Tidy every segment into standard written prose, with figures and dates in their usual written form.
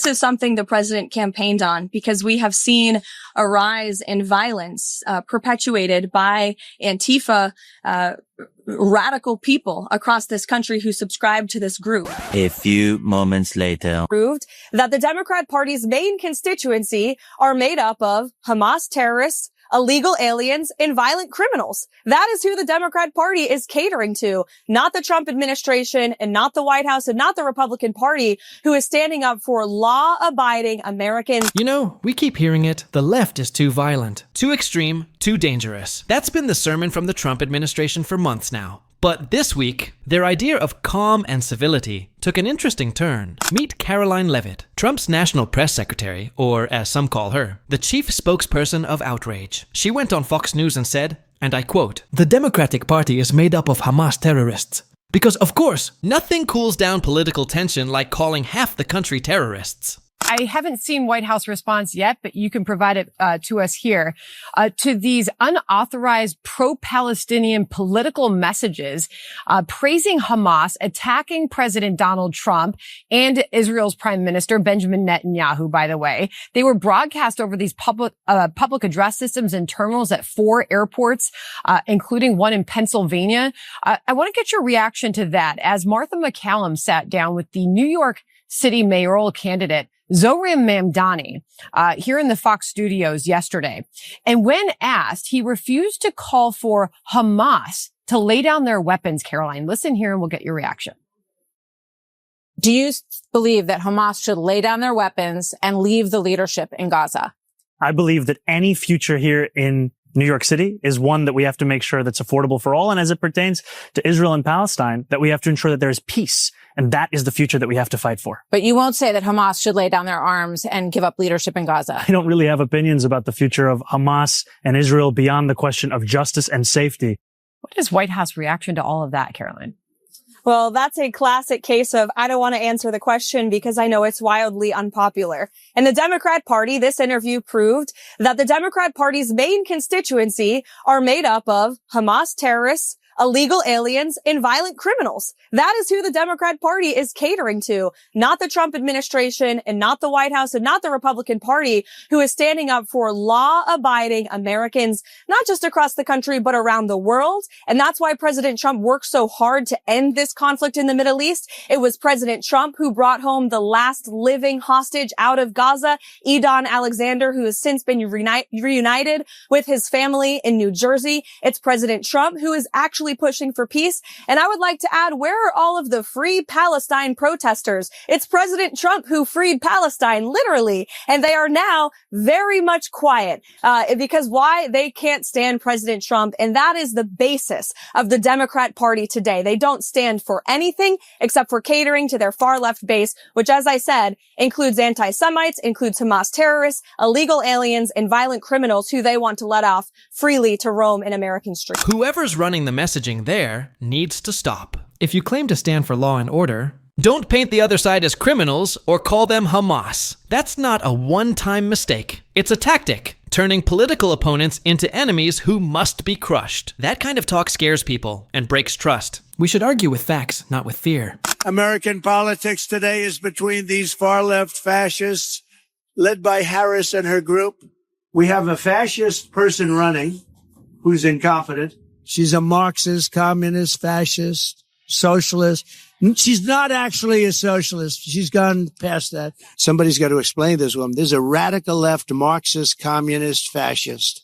This is something the president campaigned on because we have seen a rise in violence perpetuated by Antifa, radical people across this country who subscribe to this group. A few moments later. Proved that the Democrat Party's main constituency are made up of Hamas terrorists, illegal aliens, and violent criminals. That is who the Democrat Party is catering to, not the Trump administration and not the White House and not the Republican Party, who is standing up for law-abiding Americans. You know, we keep hearing it. The left is too violent, too extreme, too dangerous. That's been the sermon from the Trump administration for months now. But this week, their idea of calm and civility took an interesting turn. Meet Karoline Leavitt, Trump's national press secretary, or as some call her, the chief spokesperson of outrage. She went on Fox News and said, and I quote, "The Democratic Party is made up of Hamas terrorists. Because, of course, nothing cools down political tension like calling half the country terrorists." I haven't seen White House response yet, but you can provide it to us here. To these unauthorized pro-Palestinian political messages praising Hamas, attacking President Donald Trump and Israel's Prime Minister Benjamin Netanyahu, by the way. They were broadcast over these public address systems and terminals at 4 airports, including one in Pennsylvania. I want to get your reaction to that as Martha McCallum sat down with the New York City mayoral candidate Zohran Mamdani, here in the Fox studios yesterday. And when asked, he refused to call for Hamas to lay down their weapons. Karoline, listen here and we'll get your reaction. Do you believe that Hamas should lay down their weapons and leave the leadership in Gaza? I believe that any future here in New York City is one that we have to make sure that's affordable for all. And as it pertains to Israel and Palestine, that we have to ensure that there is peace. And that is the future that we have to fight for. But you won't say that Hamas should lay down their arms and give up leadership in Gaza. I don't really have opinions about the future of Hamas and Israel beyond the question of justice and safety. What is White House reaction to all of that, Karoline? Well, that's a classic case of I don't want to answer the question because I know it's wildly unpopular. In the Democrat Party, this interview proved that the Democrat Party's main constituency are made up of Hamas terrorists, illegal aliens, and violent criminals. That is who the Democrat Party is catering to, not the Trump administration and not the White House and not the Republican Party, who is standing up for law-abiding Americans, not just across the country, but around the world. And that's why President Trump worked so hard to end this conflict in the Middle East. It was President Trump who brought home the last living hostage out of Gaza, Edon Alexander, who has since been reunited with his family in New Jersey. It's President Trump who is actually pushing for peace. And I would like to add, where are all of the Free Palestine protesters? It's President Trump who freed Palestine, literally. And they are now very much quiet, because why? They can't stand President Trump. And that is the basis of the Democrat Party today. They don't stand for anything except for catering to their far left base, which, as I said, includes anti-Semites, includes Hamas terrorists, illegal aliens, and violent criminals who they want to let off freely to roam in American streets. Whoever's running the messaging there needs to stop. If you claim to stand for law and order, don't paint the other side as criminals or call them Hamas. That's not a one-time mistake. It's a tactic, turning political opponents into enemies who must be crushed. That kind of talk scares people and breaks trust. We should argue with facts, not with fear. American politics today is between these far-left fascists led by Harris and her group. We have a fascist person running who's incompetent. She's a Marxist, communist, fascist, socialist. She's not actually a socialist. She's gone past that. Somebody's got to explain this woman. There's a radical left Marxist, communist, fascist.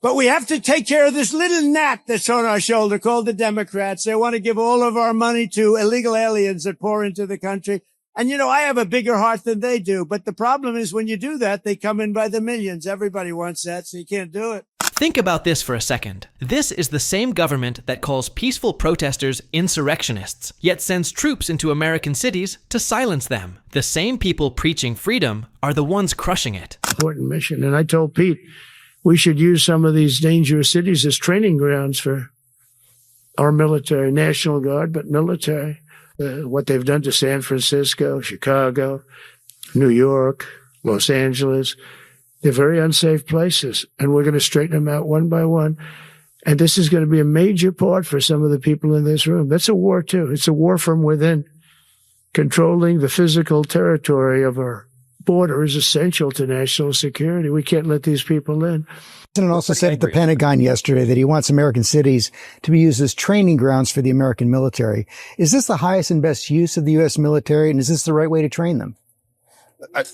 But we have to take care of this little gnat that's on our shoulder called the Democrats. They want to give all of our money to illegal aliens that pour into the country. And, you know, I have a bigger heart than they do. But the problem is when you do that, they come in by the millions. Everybody wants that, so you can't do it. Think about this for a second. This is the same government that calls peaceful protesters insurrectionists, yet sends troops into American cities to silence them. The same people preaching freedom are the ones crushing it. Important mission. And I told Pete, we should use some of these dangerous cities as training grounds for our military, National Guard, but military. What they've done to San Francisco, Chicago, New York, Los Angeles. They're very unsafe places, and we're going to straighten them out one by one. And this is going to be a major part for some of the people in this room. That's a war, too. It's a war from within. controlling the physical territory of our border is essential to national security. We can't let these people in. The president also said at the Pentagon yesterday that he wants American cities to be used as training grounds for the American military. Is this the highest and best use of the U.S. military, and is this the right way to train them?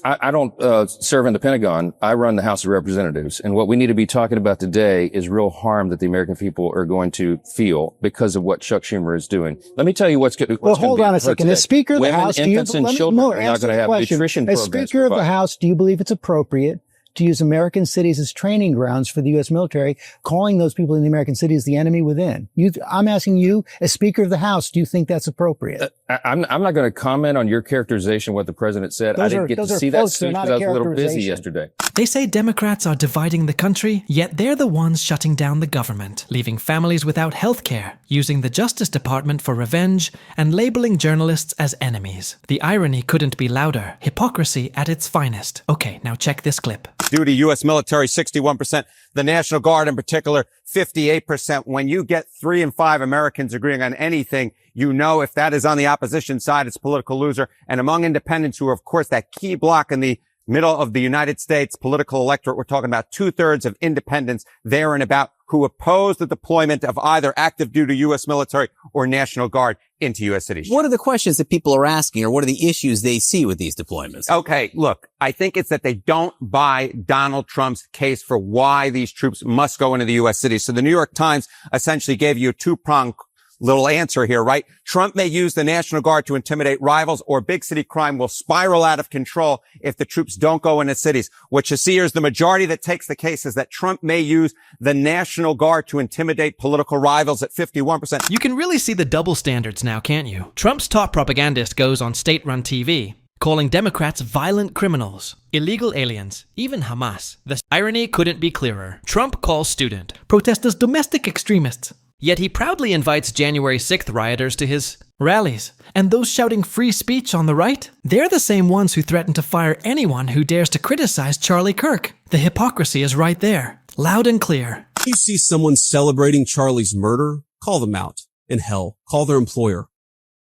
I don't serve in the Pentagon. I run the House of Representatives. And what we need to be talking about today is real harm that the American people are going to feel because of what Chuck Schumer is doing. Let me tell you what's going to be. Well, hold on a second. As Speaker of the House, infants and children are not going to have nutrition As programs. Speaker of the House, do you believe it's appropriate to use American cities as training grounds for the U.S. military, calling those people in the American cities the enemy within? I'm asking you, as Speaker of the House, do you think that's appropriate? I'm not going to comment on your characterization of what the president said. I didn't get to see that speech because I was a little busy yesterday. They say Democrats are dividing the country, yet they're the ones shutting down the government, leaving families without health care, using the Justice Department for revenge, and labeling journalists as enemies. The irony couldn't be louder. Hypocrisy at its finest. Okay, now check this clip. Duty U.S. military, 61%. The National Guard in particular, 58%. When you get 3 in 5 Americans agreeing on anything, you know if that is on the opposition side, it's a political loser. And among independents, who are, of course, that key block in the middle of the United States political electorate, we're talking about 2/3 of independents there and about who oppose the deployment of either active duty U.S. military or National Guard into U.S. cities. What are the questions that people are asking, or what are the issues they see with these deployments? Okay, look, I think it's that they don't buy Donald Trump's case for why these troops must go into the U.S. cities. So the New York Times essentially gave you a two-pronged little answer here, right? Trump may use the National Guard to intimidate rivals, or big city crime will spiral out of control if the troops don't go into cities. What you see here is the majority that takes the case is that Trump may use the National Guard to intimidate political rivals at 51%. You can really see the double standards now, can't you? Trump's top propagandist goes on state-run TV, calling Democrats violent criminals, illegal aliens, even Hamas. The irony couldn't be clearer. Trump calls student protesters domestic extremists. Yet he proudly invites January 6th rioters to his rallies. And those shouting free speech on the right? They're the same ones who threaten to fire anyone who dares to criticize Charlie Kirk. The hypocrisy is right there, loud and clear. You see someone celebrating Charlie's murder, call them out. And hell, call their employer.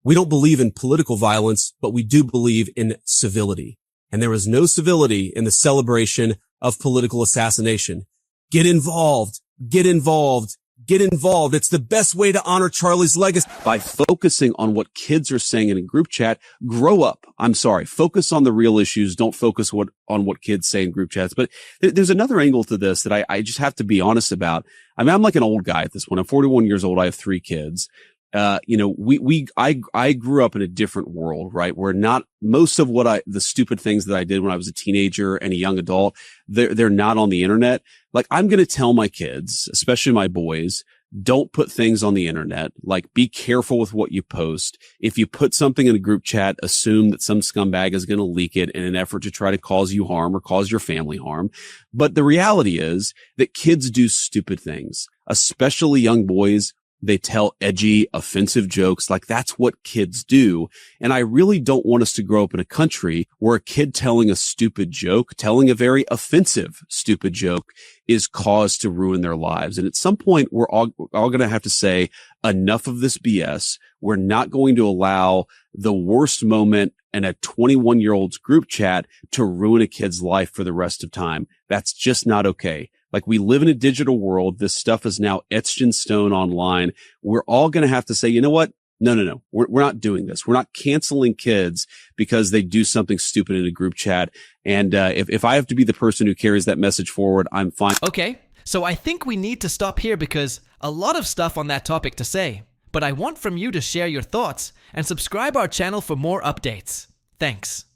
We don't believe in political violence, but we do believe in civility. And there is no civility in the celebration of political assassination. Get involved. Get involved. Get involved. It's the best way to honor Charlie's legacy. By focusing on what kids are saying in a group chat, grow up. I'm sorry. Focus on the real issues. Don't focus on what kids say in group chats. But there's another angle to this that I just have to be honest about. I mean, I'm like an old guy at this point. I'm 41 years old. I have 3 kids. I grew up in a different world, right? Where not most of the stupid things that I did when I was a teenager and a young adult, they're not on the internet. Like, I'm going to tell my kids, especially my boys, don't put things on the internet. Like, be careful with what you post. If you put something in a group chat, assume that some scumbag is going to leak it in an effort to try to cause you harm or cause your family harm. But the reality is that kids do stupid things, especially young boys. They tell edgy, offensive jokes. Like, that's what kids do. And I really don't want us to grow up in a country where a kid telling a stupid joke, telling a very offensive, stupid joke, is cause to ruin their lives. And at some point, we're all going to have to say, enough of this BS. We're not going to allow the worst moment in a 21-year-old's group chat to ruin a kid's life for the rest of time. That's just not okay. Like, we live in a digital world. This stuff is now etched in stone online. We're all going to have to say, you know what? No. We're not doing this. We're not canceling kids because they do something stupid in a group chat. And if I have to be the person who carries that message forward, I'm fine. Okay, so I think we need to stop here because a lot of stuff on that topic to say. But I want from you to share your thoughts and subscribe our channel for more updates. Thanks.